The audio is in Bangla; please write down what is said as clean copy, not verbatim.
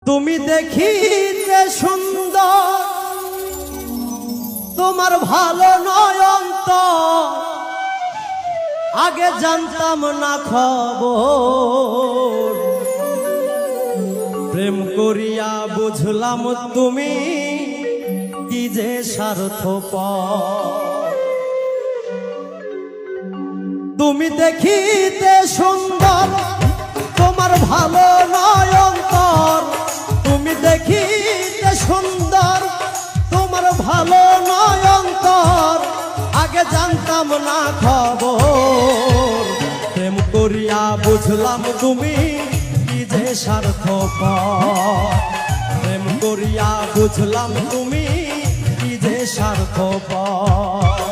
তুমি দেখিতে সুন্দর, তোমার ভালো নয় অন্তর, আগে জানতাম না খবর। প্রেম করিয়া বুঝলাম তুমি কি যে স্বার্থপর। তুমি দেখিতে সুন্দর, তোমার ভালো নয় অন্তর। তুমি দেখিতে সুন্দর, তোমার ভালো নয় অন্তর, আগে জানতাম না খবর। প্রেম করিয়া বুঝলাম তুমি কি যে স্বার্থপর। প্রেম করিয়া বুঝলাম তুমি কি যে স্বার্থপর।